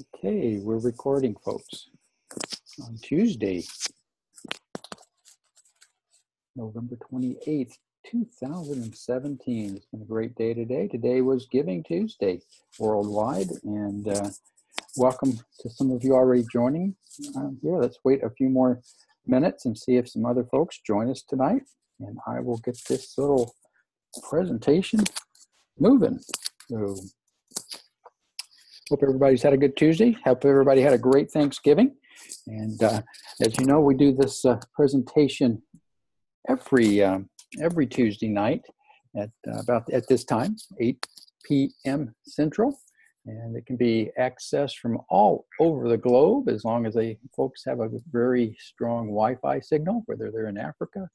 Okay, we're recording, folks, on Tuesday, November 28th, 2017. It's been a great day today. Today was Giving Tuesday worldwide, and welcome to some of you already joining here. Let's wait a few more minutes and see if some other folks join us tonight, and I will get this little presentation moving. So, hope everybody's had a good Tuesday. Hope everybody had a great Thanksgiving. And as you know, we do this presentation every Tuesday night at at this time, 8 p.m. Central. And it can be accessed from all over the globe as long as folks have a very strong Wi-Fi signal, whether they're in Africa,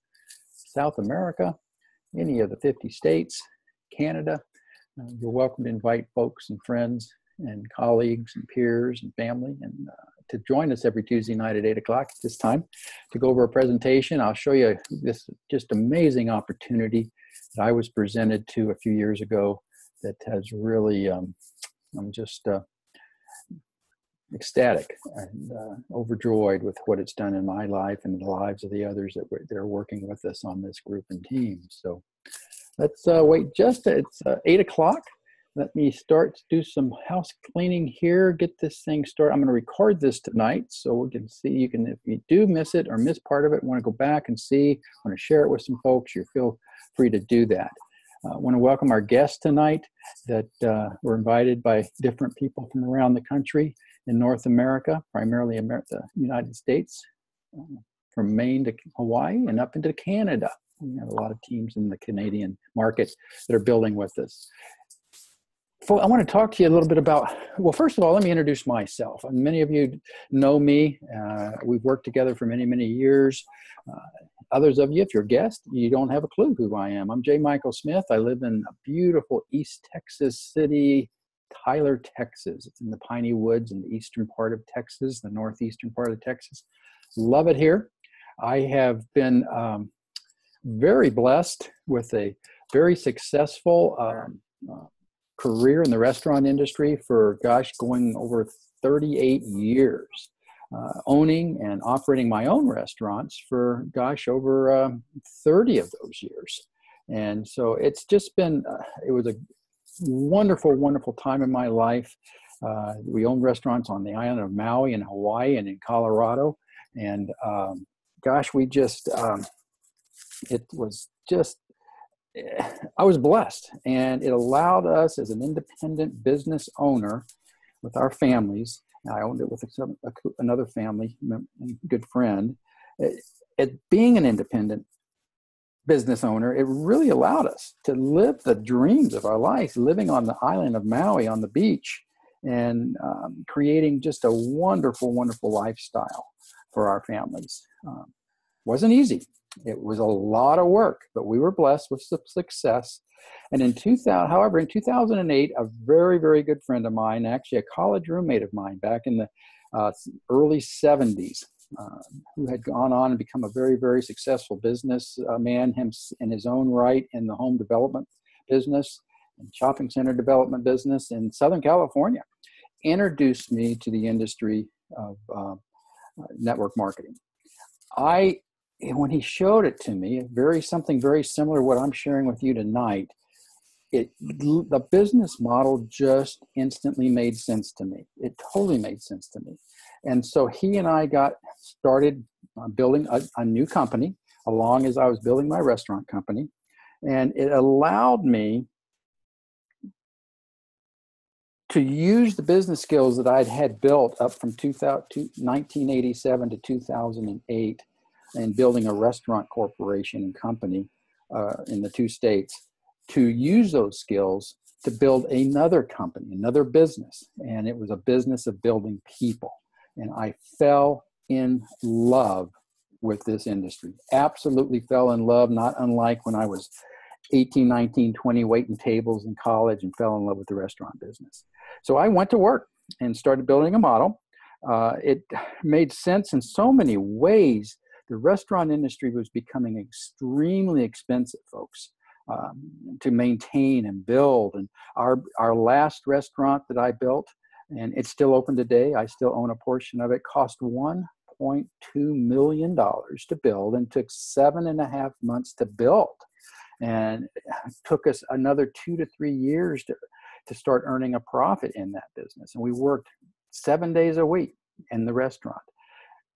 South America, any of the 50 states, Canada. You're welcome to invite folks and friends and colleagues and peers and family and to join us every Tuesday night at 8 o'clock at this time to go over a presentation. I'll show you this just amazing opportunity that I was presented to a few years ago that has really, I'm just ecstatic and overjoyed with what it's done in my life and the lives of the others that are working with us on this group and team. So let's wait it's 8 o'clock. Let me start to do some house cleaning here, get this thing started. I'm going to record this tonight so we can see, if you do miss it or miss part of it, want to go back and see, want to share it with some folks, you feel free to do that. I want to welcome our guests tonight that were invited by different people from around the country in North America, primarily the United States, from Maine to Hawaii and up into Canada. We have a lot of teams in the Canadian market that are building with us. I want to talk to you a little bit about, well, first of all, let me introduce myself. And many of you know me. We've worked together for many, many years. Others of you, if you're a guest, you don't have a clue who I am. I'm J. Michael Smith. I live in a beautiful East Texas city, Tyler, Texas. It's in the Piney Woods in the eastern part of Texas, the northeastern part of Texas. Love it here. I have been very blessed with a very successful career in the restaurant industry for, going over 38 years, owning and operating my own restaurants for, over 30 of those years. And so it's just been, it was a wonderful, wonderful time in my life. We own restaurants on the island of Maui in Hawaii and in Colorado. And we just, it was just, I was blessed, and it allowed us as an independent business owner with our families. I owned it with another family, good friend. Being an independent business owner, it really allowed us to live the dreams of our life, living on the island of Maui on the beach and creating just a wonderful, wonderful lifestyle for our families. Wasn't easy. It was a lot of work, but we were blessed with some success. And in 2008, a very, very good friend of mine, actually a college roommate of mine back in the early 70s, who had gone on and become a very, very successful business man in his own right in the home development business and shopping center development business in Southern California, introduced me to the industry of network marketing. When he showed it to me, something very similar to what I'm sharing with you tonight, the business model just instantly made sense to me. It totally made sense to me. And so he and I got started building a new company along as I was building my restaurant company. And it allowed me to use the business skills that I had built up from 1987 to 2008 and building a restaurant corporation and company in the two states, to use those skills to build another company, another business. And it was a business of building people. And I fell in love with this industry. Absolutely fell in love, not unlike when I was 18, 19, 20, waiting tables in college and fell in love with the restaurant business. So I went to work and started building a model. It made sense in so many ways. The restaurant industry was becoming extremely expensive, folks, to maintain and build. And our last restaurant that I built and it's still open today. I still own a portion of it. Cost $1.2 million to build and took 7.5 months to build. And it took us another 2 to 3 years to start earning a profit in that business. And we worked 7 days a week in the restaurant.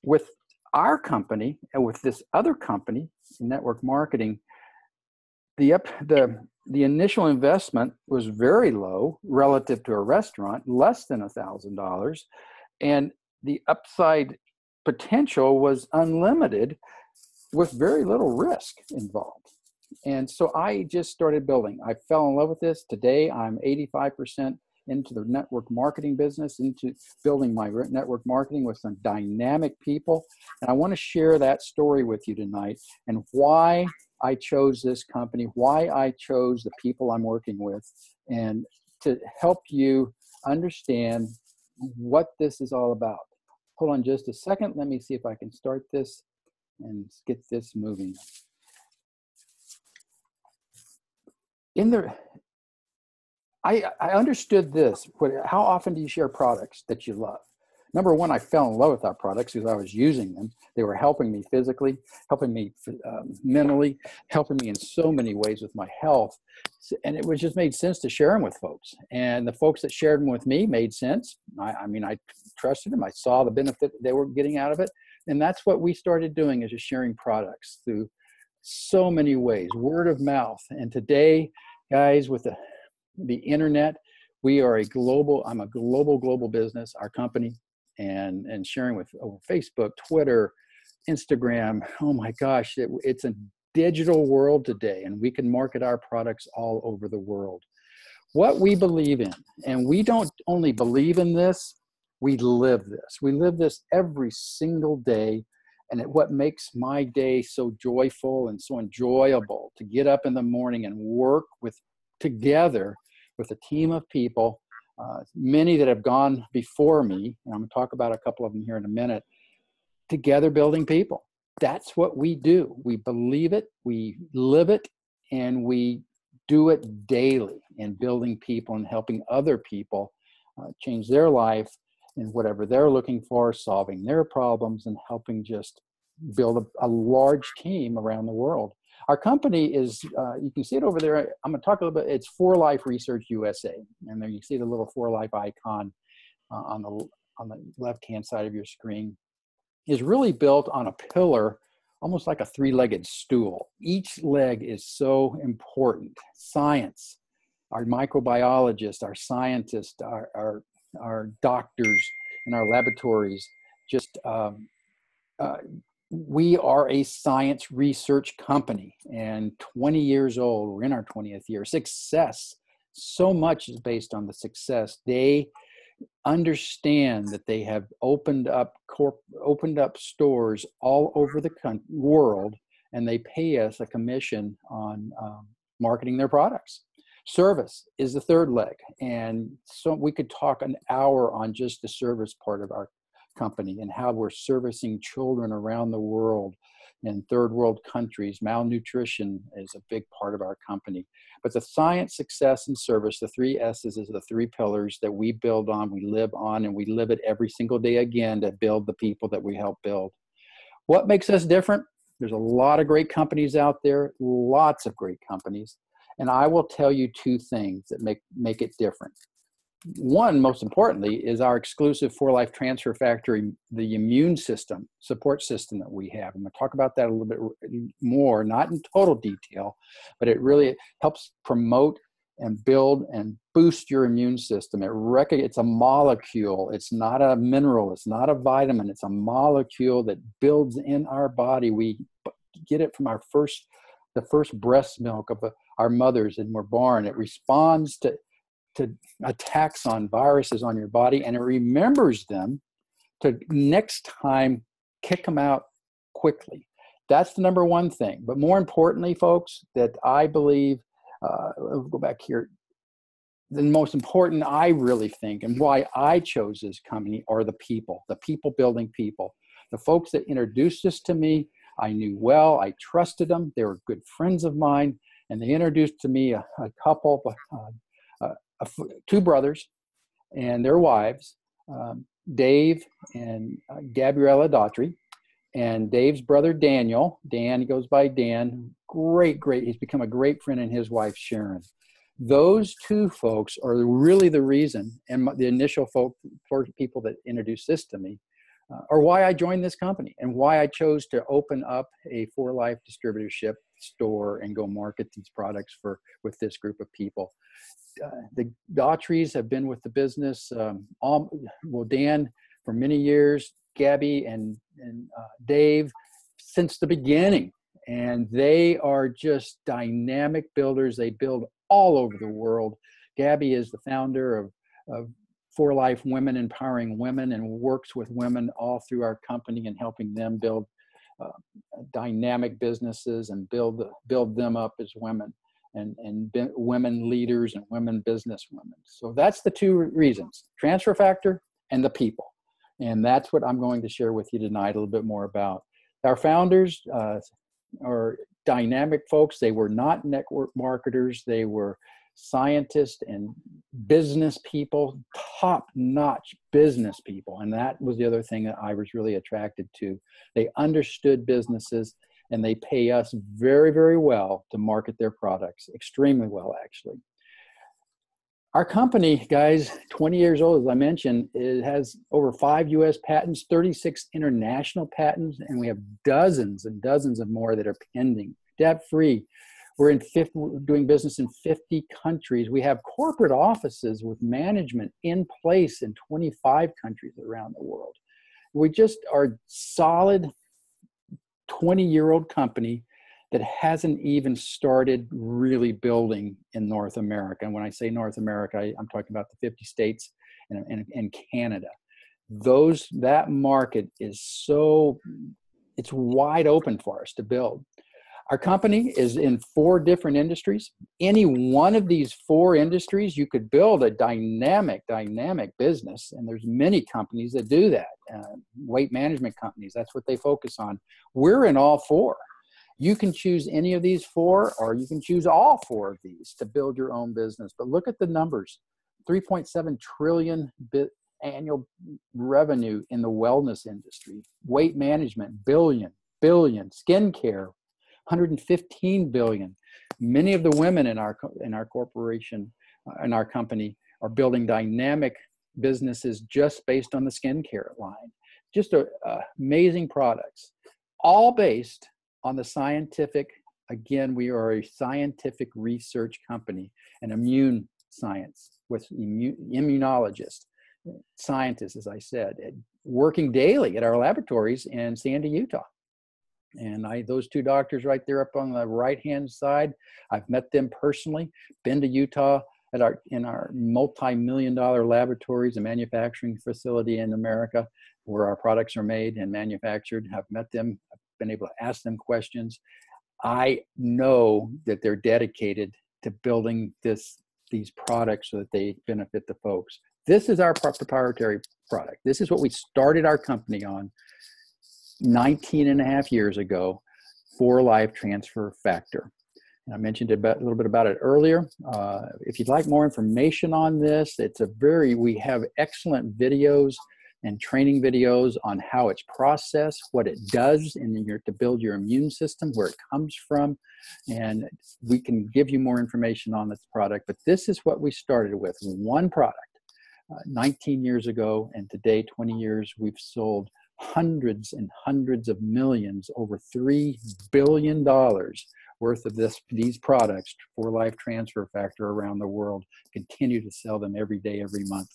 With our company and with this other company, Network Marketing, the initial investment was very low relative to a restaurant, less than $1,000, and the upside potential was unlimited with very little risk involved. And so I just started building. I fell in love with this. Today, I'm 85% into the network marketing business, into building my network marketing with some dynamic people. And I want to share that story with you tonight and why I chose this company, why I chose the people I'm working with, and to help you understand what this is all about. Hold on just a second. Let me see if I can start this and get this moving. I understood this. How often do you share products that you love? Number one, I fell in love with our products because I was using them. They were helping me physically, helping me mentally, helping me in so many ways with my health. And it was just made sense to share them with folks. And the folks that shared them with me made sense. I mean, I trusted them. I saw the benefit they were getting out of it. And that's what we started doing, is just sharing products through so many ways, word of mouth. And today, guys, with the internet, I'm a global business, our company, and sharing with over Facebook, Twitter, Instagram. Oh my gosh, it's a digital world today, and we can market our products all over the world. What we believe in, and we don't only believe in this, we live this. We live this every single day. And what makes my day so joyful and so enjoyable to get up in the morning and work together with a team of people, many that have gone before me, and I'm going to talk about a couple of them here in a minute, together building people. That's what we do. We believe it, we live it, and we do it daily in building people and helping other people change their life in whatever they're looking for, solving their problems, and helping just build a large team around the world. Our company is, you can see it over there. I'm going to talk a little bit. It's 4Life Research USA. And there you see the little 4Life icon on the left-hand side of your screen. Is really built on a pillar, almost like a three-legged stool. Each leg is so important. Science, our microbiologists, our scientists, our doctors in our laboratories, just we are a science research company, and 20 years old. We're in our 20th year. Success, so much is based on the success. They understand that they have opened up stores all over the world, and they pay us a commission on marketing their products. Service is the third leg, and so we could talk an hour on just the service part of our company and how we're servicing children around the world in third world countries. Malnutrition is a big part of our company. But the science, success, and service, the three S's, is the three pillars that we build on, we live on, and we live it every single day again to build the people that we help build. What makes us different? There's a lot of great companies out there, lots of great companies. And I will tell you two things that make it different. One, most importantly, is our exclusive 4Life Transfer Factory, the immune system, support system that we have. I'm going to talk about that a little bit more, not in total detail, but it really helps promote and build and boost your immune system. It's a molecule. It's not a mineral. It's not a vitamin. It's a molecule that builds in our body. We get it from the first breast milk of our mothers, and we're born. It responds to attacks on viruses on your body, and it remembers them to next time kick them out quickly. That's the number one thing. But more importantly, folks, that I believe, we'll go back here, the most important, I really think, and why I chose this company, are the people building people. The folks that introduced this to me, I knew well, I trusted them, they were good friends of mine, and they introduced to me a couple, two brothers, and their wives, Dave and Gabriella Daughtry, and Dave's brother Daniel. Dan, he goes by Dan. Great. He's become a great friend, and his wife Sharon. Those two folks are really the reason, and the initial people that introduced this to me, are why I joined this company and why I chose to open up a 4Life distributorship store and go market these products with this group of people. The Daughtries have been with the business, Dan for many years, Gabby and Dave since the beginning. And they are just dynamic builders. They build all over the world. Gabby is the founder of 4Life Women, empowering women, and works with women all through our company and helping them build dynamic businesses and build them up as women and women leaders and women business women. So that's the two reasons: transfer factor and the people. And that's what I'm going to share with you tonight a little bit more about. Our founders are dynamic folks. They were not network marketers. They were scientists and business people, top-notch business people. And that was the other thing that I was really attracted to. They understood businesses, and they pay us very, very well to market their products, extremely well, actually. Our company, guys, 20 years old, as I mentioned, it has over 5 U.S. patents, 36 international patents, and we have dozens and dozens of more that are pending, debt-free. We're doing business in 50 countries. We have corporate offices with management in place in 25 countries around the world. We just are solid 20-year-old company that hasn't even started really building in North America. And when I say North America, I'm talking about the 50 states and Canada. That market is it's wide open for us to build. Our company is in 4 different industries. Any one of these 4 industries, you could build a dynamic business. And there's many companies that do that. Weight management companies, that's what they focus on. We're in all 4. You can choose any of these 4, or you can choose all 4 of these to build your own business. But look at the numbers: 3.7 trillion annual revenue in the wellness industry, weight management, billion, skincare, 115 billion. Many of the women in our corporation, in our company, are building dynamic businesses just based on the skincare line. Just amazing products, all based on the scientific. Again, we are a scientific research company, an immune science with immunologists, scientists, as I said, working daily at our laboratories in Sandy, Utah. And those 2 doctors right there up on the right-hand side, I've met them personally, been to Utah in our multi-million-dollar laboratories and manufacturing facility in America where our products are made and manufactured. I've met them, I've been able to ask them questions. I know that they're dedicated to building these products so that they benefit the folks. This is our proprietary product. This is what we started our company on 19 and a half years ago, 4Life Transfer Factor. And I mentioned a little bit about it earlier. If you'd like more information on this, we have excellent videos and training videos on how it's processed, what it does to build your immune system, where it comes from, and we can give you more information on this product. But this is what we started with, one product 19 years ago, and today, 20 years, we've sold hundreds and hundreds of millions, over $3 billion worth of these products, 4Life Transfer Factor, around the world. Continue to sell them every day, every month.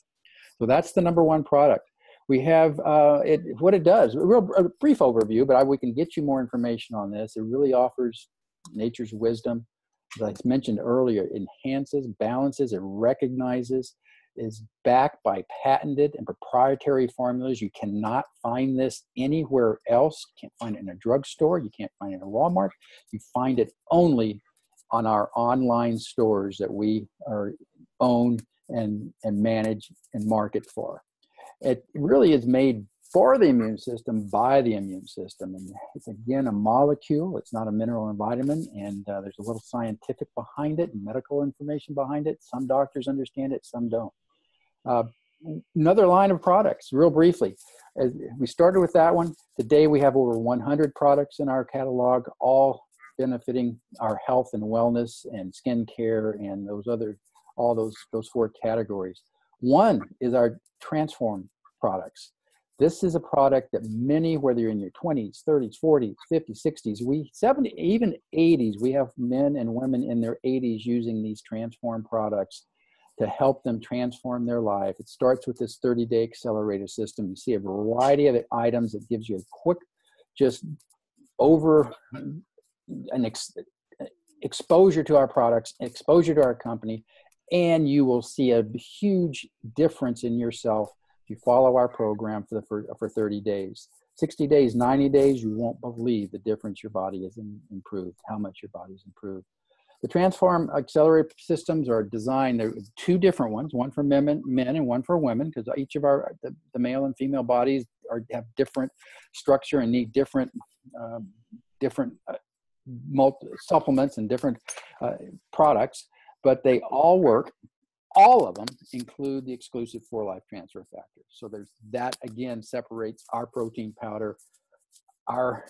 So that's the number 1 product. We have what it does, a brief overview, but we can get you more information on this. It really offers nature's wisdom. As I mentioned earlier, it enhances, balances, it recognizes, is backed by patented and proprietary formulas. You cannot find this anywhere else. You can't find it in a drugstore. You can't find it in a Walmart. You find it only on our online stores that we own and manage and market for. It really is made for the immune system, by the immune system. And it's, again, a molecule. It's not a mineral and vitamin. And there's a little scientific behind it and medical information behind it. Some doctors understand it, some don't. another line of products, real briefly. We started with that one. Today we have over 100 products in our catalog, all benefiting our health and wellness and skin care and all those 4 categories. One is our Transform products. This is a product that many, whether you're in your 20s, 30s, 40s, 50s, 60s, 70, even 80s, we have men and women in their 80s using these Transform products to help them transform their life. It starts with this 30-day accelerator system. You see a variety of items that gives you a quick, just over an exposure to our products, exposure to our company, and you will see a huge difference in yourself if you follow our program for 30 days. 60 days, 90 days, you won't believe the difference your body has improved, how much your body's improved. The Transform Accelerator systems are designed, there are 2 different ones, one for men and one for women, because each of the male and female bodies have different structure and need different supplements and different products, but they all work. All of them include the exclusive 4-Life transfer factor. So there's that, again, separates our protein powder, our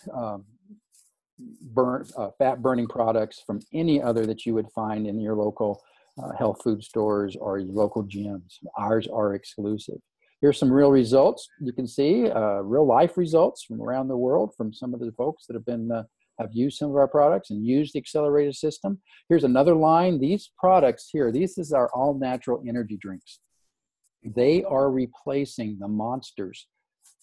fat burning products from any other that you would find in your local health food stores or your local gyms. Ours are exclusive. Here's some real results. You can see real life results from around the world from some of the folks that have used some of our products and used the accelerator system. Here's another line. These products here, this is our all natural energy drinks. They are replacing the Monsters,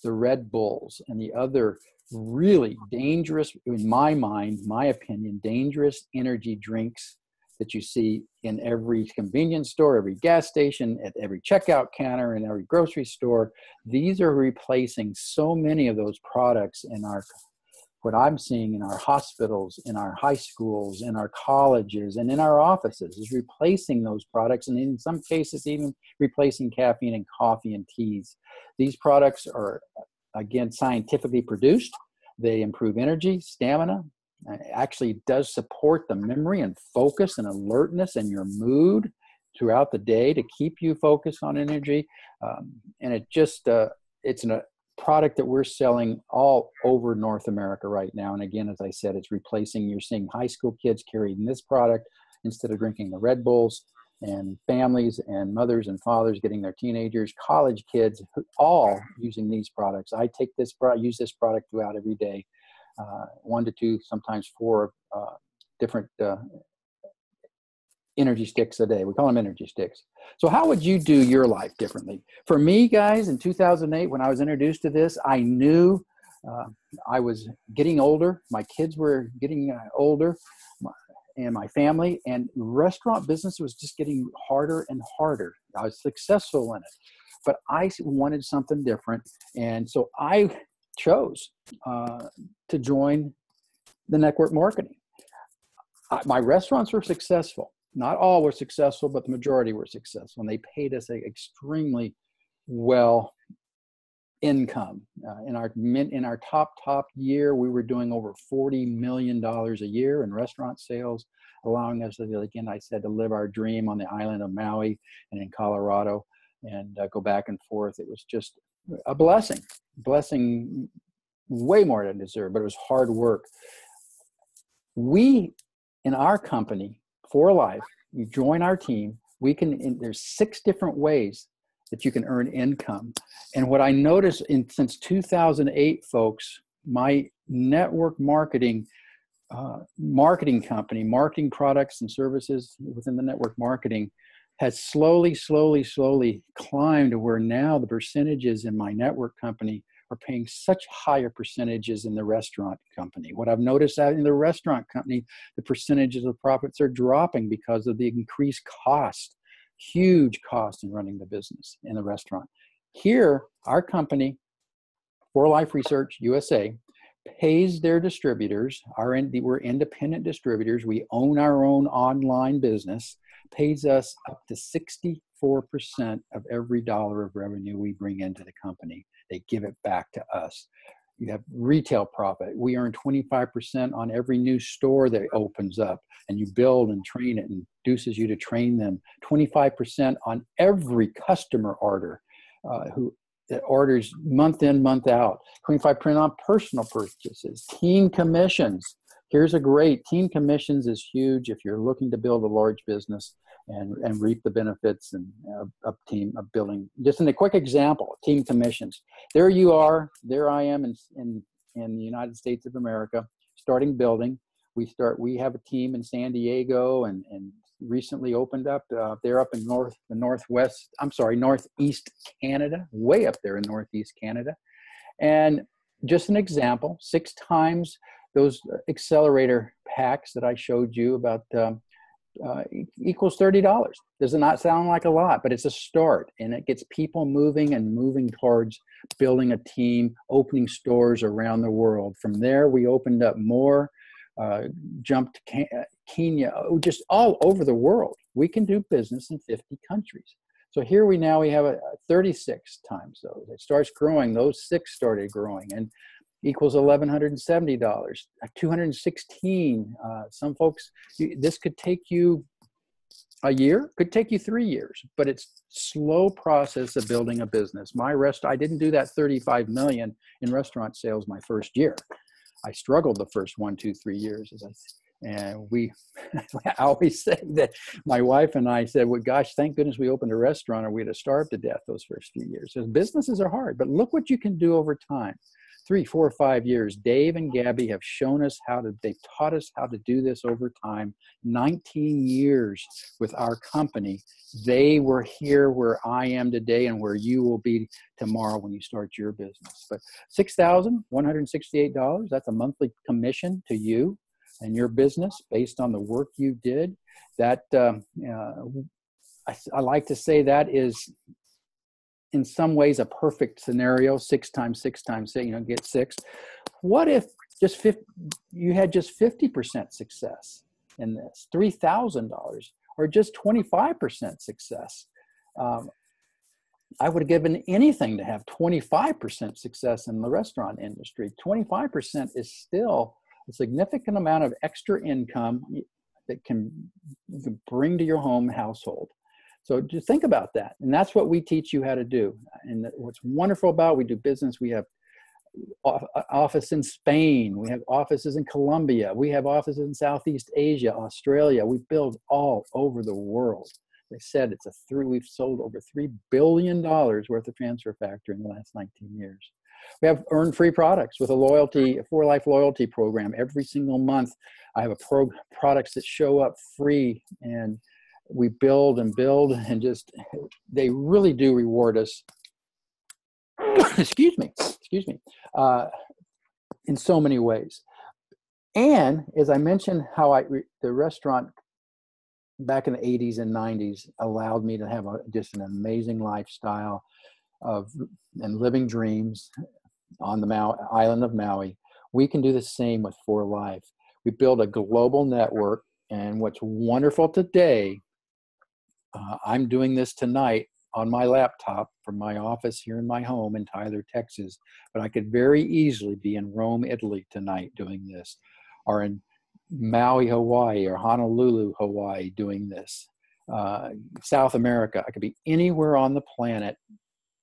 the Red Bulls, and the other really dangerous, in my mind, my opinion, dangerous energy drinks that you see in every convenience store, every gas station, at every checkout counter, in every grocery store. These are replacing so many of those products in what I'm seeing in our hospitals, in our high schools, in our colleges, and in our offices, is replacing those products, and in some cases even replacing caffeine and coffee and teas. These products are, again, scientifically produced. They improve energy, stamina. Actually does support the memory and focus and alertness and your mood throughout the day to keep you focused on energy. And it's a product that we're selling all over North America right now. And again, as I said, it's replacing, you're seeing high school kids carrying this product instead of drinking the Red Bulls, and families and mothers and fathers getting their teenagers, college kids, all using these products. I take this product, use this product throughout every day, 1 to 2, sometimes 4 different energy sticks a day. We call them energy sticks. So how would you do your life differently? For me, guys, in 2008, when I was introduced to this, I knew I was getting older. My kids were getting older, and my family, and restaurant business was just getting harder and harder. I was successful in it, but I wanted something different. And so I chose to join the network marketing. My restaurants were successful. Not all were successful, but the majority were successful. And they paid us extremely well income. In our top year, we were doing over $40 million a year in restaurant sales, allowing us, again, I said, to live our dream on the island of Maui and in Colorado and go back and forth. It was just a blessing way more than I deserved, but it was hard work. We, in our company, 4Life, you join our team, there's 6 different ways that you can earn income. And what I noticed since 2008, folks, my network marketing company, marketing products and services within the network marketing, has slowly climbed to where now the percentages in my network company are paying such higher percentages in the restaurant company. What I've noticed out in the restaurant company, the percentages of profits are dropping because of the increased cost. Huge cost in running the business in the restaurant. Here, our company, 4Life Research USA, pays their distributors. We're independent distributors. We own our own online business, pays us up to 64% of every dollar of revenue we bring into the company. They give it back to us. You have retail profit. We earn 25% on every new store that opens up, and you build and train it and induces you to train them. 25% on every customer order. who that orders month in, month out. 25% on personal purchases, team commissions. Here's a great team commissions is huge if you're looking to build a large business and reap the benefits and of building. Just in a quick example, team commissions. There you are. There I am in the United States of America, starting building. We have a team in San Diego and recently opened up. They're up in Northeast Canada, way up there in Northeast Canada. And just an example, 6 times those accelerator packs that I showed you about equals $30. Does not sound like a lot, but it's a start, and it gets people moving towards building a team, opening stores around the world. From there, we opened up more, jumped to Kenya, just all over the world. We can do business in 50 countries. So here we have a 36 times those. It starts growing. Those 6 started growing, and equals $1,170, 216. Some folks, this could take you a year, could take you 3 years, but it's slow process of building a business. I didn't do that 35 million in restaurant sales my first year. I struggled the first 1, 2, 3 years, and I always say that my wife and I said, well, gosh, thank goodness we opened a restaurant or we'd have starved to death those first few years. So businesses are hard, but look what you can do over time. 3, 4, 5 years. Dave and Gabby have shown us they've taught us how to do this over time. 19 years with our company. They were here where I am today and where you will be tomorrow when you start your business. But $6,168, that's a monthly commission to you and your business based on the work you did. That I like to say that is in some ways a perfect scenario. 6 times 6 times 6, get 6. What if you had just 50% success in this, $3,000, or just 25% success? I would have given anything to have 25% success in the restaurant industry. 25% is still a significant amount of extra income that you can bring to your household. So just think about that. And that's what we teach you how to do. And what's wonderful about we do business, we have office in Spain. We have offices in Colombia. We have offices in Southeast Asia, Australia. We build all over the world. They said we've sold over $3 billion worth of Transfer Factor in the last 19 years. We have earn free products with a For Life loyalty program. Every single month, I have products that show up free, and we build and they really do reward us. Excuse me, in so many ways. And as I mentioned, how the restaurant back in the 80s and 90s allowed me to have just an amazing lifestyle and living dreams on the island of Maui. We can do the same with For Life. We build a global network, and what's wonderful today, I'm doing this tonight on my laptop from my office here in my home in Tyler, Texas, but I could very easily be in Rome, Italy tonight doing this, or in Maui, Hawaii, or Honolulu, Hawaii doing this. South America, I could be anywhere on the planet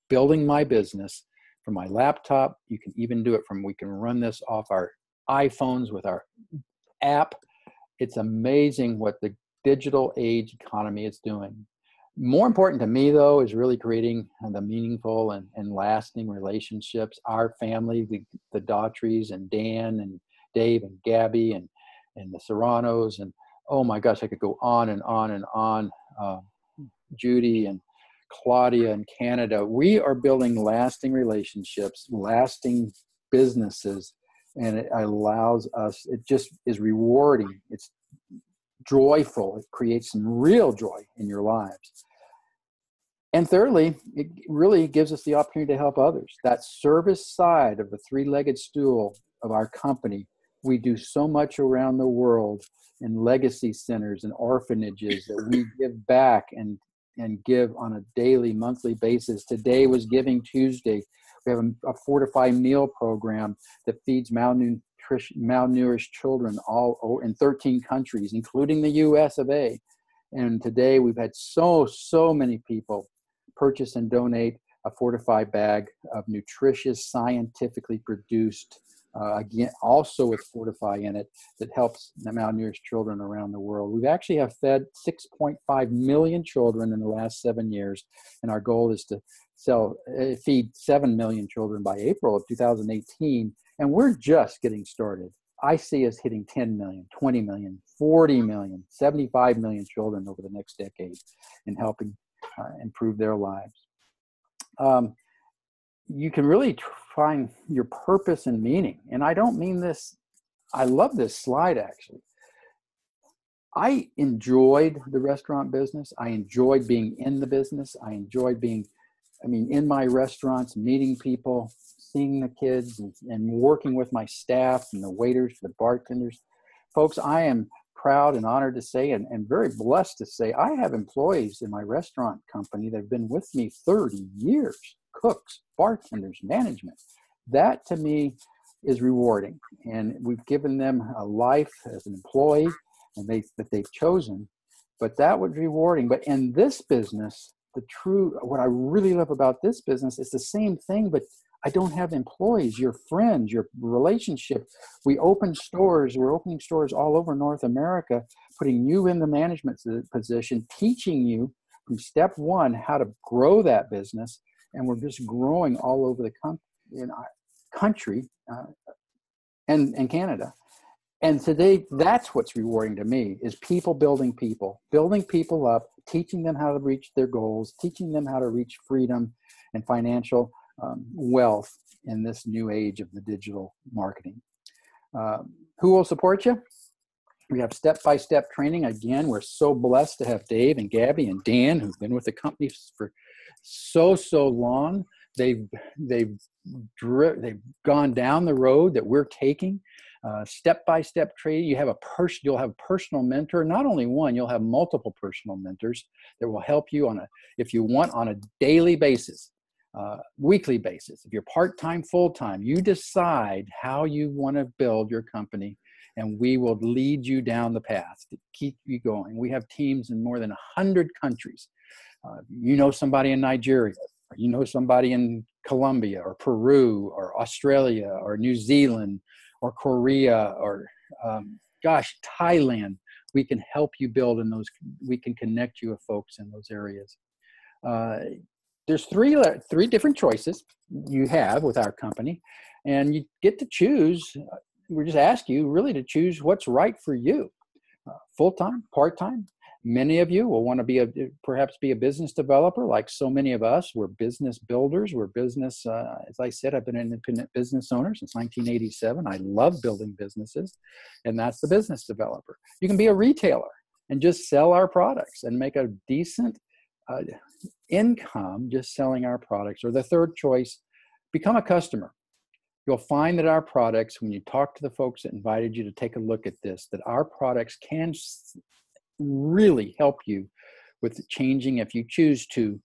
building my business from my laptop. You can even do it we can run this off our iPhones with our app. It's amazing what the digital age economy is doing. More important to me, though, is really creating the meaningful and lasting relationships. Our family, the Daughtries and Dan and Dave and Gabby and the Serranos, and oh my gosh, I could go on and on and on. Judy and Claudia in Canada. We are building lasting relationships, lasting businesses, and it allows us, it just is rewarding. It's joyful. It creates some real joy in your lives. And thirdly, it really gives us the opportunity to help others. That service side of the 3-legged stool of our company, we do so much around the world in legacy centers and orphanages that we give back and give on a daily, monthly basis. Today was Giving Tuesday. We have a Fortify meal program that feeds malnourished children all in 13 countries, including the US of A. And today we've had so many people purchase and donate a fortified bag of nutritious, scientifically produced, again, also with Fortify in it, that helps the malnourished children around the world. We actually have fed 6.5 million children in the last 7 years, and our goal is to feed 7 million children by April of 2018, and we're just getting started. I see us hitting 10 million, 20 million, 40 million, 75 million children over the next decade and helping improve their lives. You can really find your purpose and meaning. And I don't mean this, I love this slide actually. I enjoyed the restaurant business. I enjoyed being in the business. I enjoyed being, in my restaurants, meeting people, seeing the kids, and working with my staff and the waiters, the bartenders. Folks, I am proud and honored to say, and very blessed to say, I have employees in my restaurant company that have been with me 30 years, cooks, bartenders, management. That to me is rewarding. And we've given them a life as an employee and that they've chosen, but that was rewarding. But in this business, what I really love about this business is the same thing, but I don't have employees, your friends, your relationship. We're opening stores all over North America, putting you in the management position, teaching you from step one how to grow that business. And we're just growing all over the country and Canada. And today, that's what's rewarding to me, is building people up, teaching them how to reach their goals, teaching them how to reach freedom and financial wealth in this new age of the digital marketing. Who will support you? We have step-by-step training. Again, we're so blessed to have Dave and Gabby and Dan, who've been with the company for so long. They've gone down the road that we're taking. Step-by-step training. You'll have a personal mentor. Not only one, you'll have multiple personal mentors that will help you on a daily basis, weekly basis. If you're part-time, full-time, you decide how you want to build your company, and we will lead you down the path to keep you going. We have teams in more than 100 countries. Somebody in Nigeria, or somebody in Colombia or Peru or Australia or New Zealand or Korea or Thailand. We can help you build in those. We can connect you with folks in those areas. There's three different choices you have with our company, and you get to choose. We just ask you really to choose what's right for you. Full-time, part-time. Many of you will want to perhaps be a business developer, like so many of us. We're business builders. We're business, as I said, I've been an independent business owner since 1987. I love building businesses, and that's the business developer. You can be a retailer and just sell our products and make a decent income just selling our products. Or the third choice, become a customer. You'll find that our products, when you talk to the folks that invited you to take a look at this, that our products can really help you with changing, if you choose to,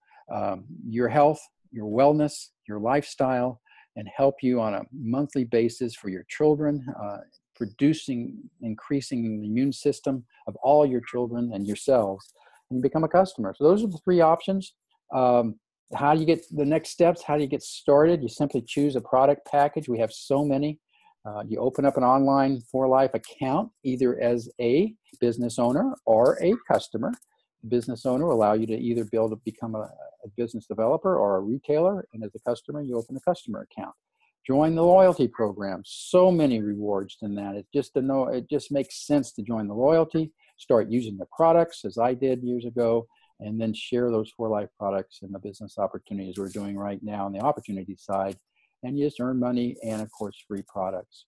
your health, your wellness, your lifestyle, and help you on a monthly basis for your children, increasing the immune system of all your children and yourselves, and become a customer. So those are the three options. How do you get the next steps? How do you get started? You simply choose a product package. We have so many. You open up an online For Life account, either as a business owner or a customer. The business owner will allow you to either become a business developer or a retailer, and as a customer, you open a customer account. Join the loyalty program. So many rewards in that. It just makes sense to join the loyalty, start using the products as I did years ago, and then share those For Life products and the business opportunities we're doing right now on the opportunity side. And you just earn money and, of course, free products.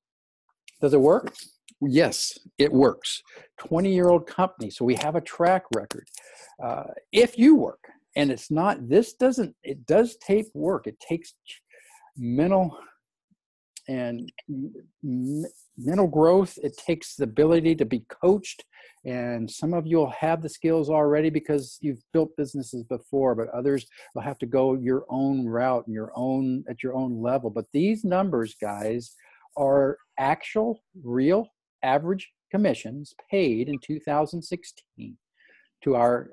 Does it work? Yes, it works. 20-year-old company, so we have a track record. If you work, and it does take work. It takes mental growth. It takes the ability to be coached. And some of you will have the skills already because you've built businesses before, but others will have to go your own route and at your own level. But these numbers, guys, are actual, real, average commissions paid in 2016 to our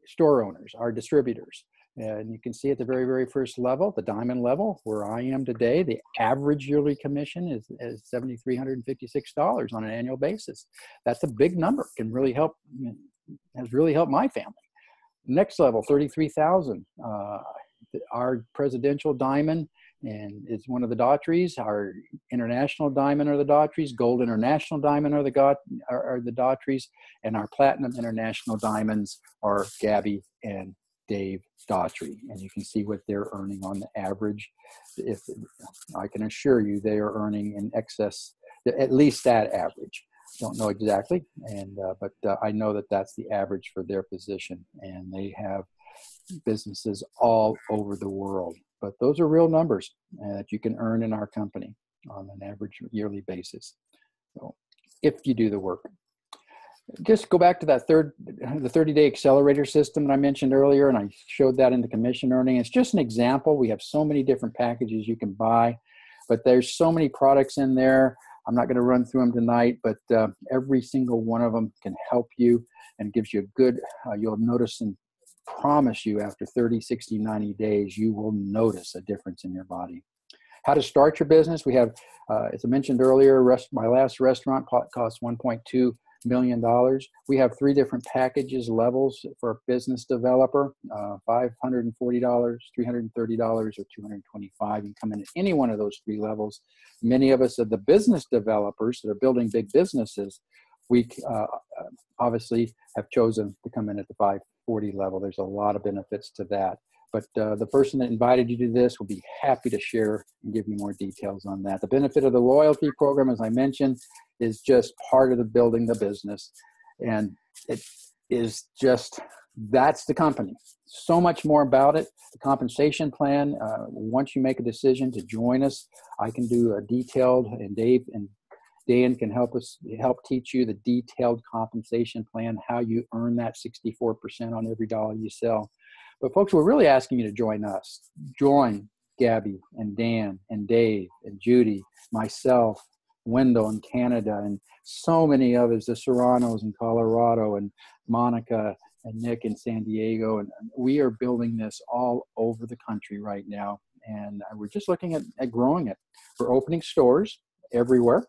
store owners, our distributors. And you can see at the very, very first level, the diamond level, where I am today, the average yearly commission is $7,356 on an annual basis. That's a big number. Can really help, has really helped my family. Next level, 33,000. Our presidential diamond and is one of the Daughtries. Our international diamond are the Daughtries. Gold international diamond are the Daughtries, and our platinum international diamonds are Gabby and Dave Daughtry. And you can see what they're earning on the average. If I can assure you, they are earning in excess, at least that average. Don't know exactly, and but I know that that's the average for their position, and they have businesses all over the world. But those are real numbers that you can earn in our company on an average yearly basis. So if you do the work. Just go back to that the 30-day accelerator system that I mentioned earlier, and I showed that in the commission earning. It's just an example. We have so many different packages you can buy, but there's so many products in there. I'm not going to run through them tonight, but every single one of them can help you and gives you a good, you'll notice and promise you after 30, 60, 90 days, you will notice a difference in your body. How to start your business. We have, as I mentioned earlier, my last restaurant cost $1.2 million. We have 3 different packages levels for a business developer, $540, $330, or $225. You can come in at any one of those 3 levels. Many of us are the business developers that are building big businesses. We obviously have chosen to come in at the $540 level. There's a lot of benefits to that. But the person that invited you to this will be happy to share and give you more details on that. The benefit of the loyalty program, as I mentioned, is just part of the building the business. And it is just, that's the company. So much more about it. The compensation plan, once you make a decision to join us, I can do a detailed, and Dave and Dan can help teach you the detailed compensation plan, how you earn that 64% on every dollar you sell. But folks, we're really asking you to join us. Join Gabby and Dan and Dave and Judy, myself, Wendell in Canada, and so many others, the Serranos in Colorado, and Monica and Nick in San Diego. And we are building this all over the country right now. And we're just looking at growing it. We're opening stores everywhere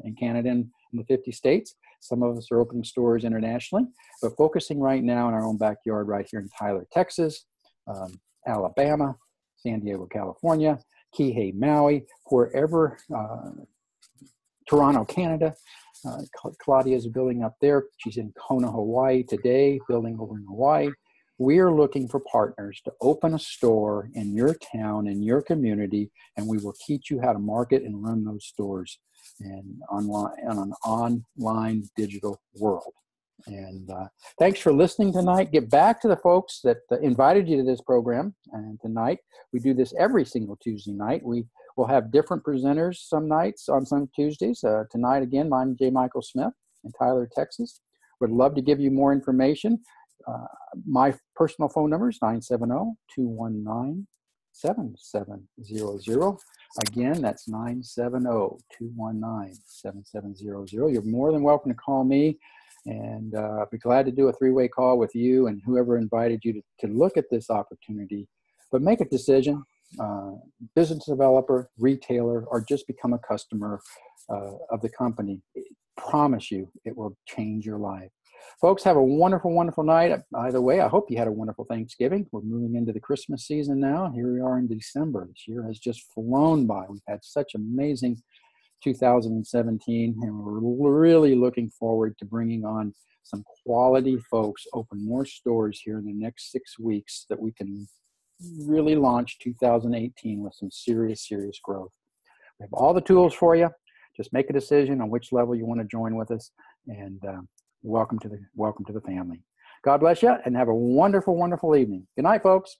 in Canada and in the 50 states. Some of us are opening stores internationally, but focusing right now in our own backyard right here in Tyler, Texas, Alabama, San Diego, California, Kihei, Maui, wherever, Toronto, Canada. Claudia is building up there. She's in Kona, Hawaii today, building over in Hawaii. We are looking for partners to open a store in your town, in your community, and we will teach you how to market and run those stores and online on an online digital world. And thanks for listening tonight. Get back to the folks that invited you to this program. And tonight, we do this every single Tuesday night. We will have different presenters some nights on some Tuesdays. Tonight, again, I'm J. Michael Smith in Tyler, Texas. Would love to give you more information. My personal phone number is 970-219-7700. Again, that's 970-219-7700. You're more than welcome to call me, and I'd be glad to do a 3-way call with you and whoever invited you to look at this opportunity. But make a decision, business developer, retailer, or just become a customer of the company. I promise you it will change your life. Folks, have a wonderful, wonderful night. By the way, I hope you had a wonderful Thanksgiving. We're moving into the Christmas season now. Here we are in December. This year has just flown by. We've had such amazing 2017, and we're really looking forward to bringing on some quality folks, open more stores here in the next 6 weeks that we can really launch 2018 with some serious, serious growth. We have all the tools for you. Just make a decision on which level you want to join with us, and welcome to the family. God bless you, and have a wonderful, wonderful evening. Good night, folks.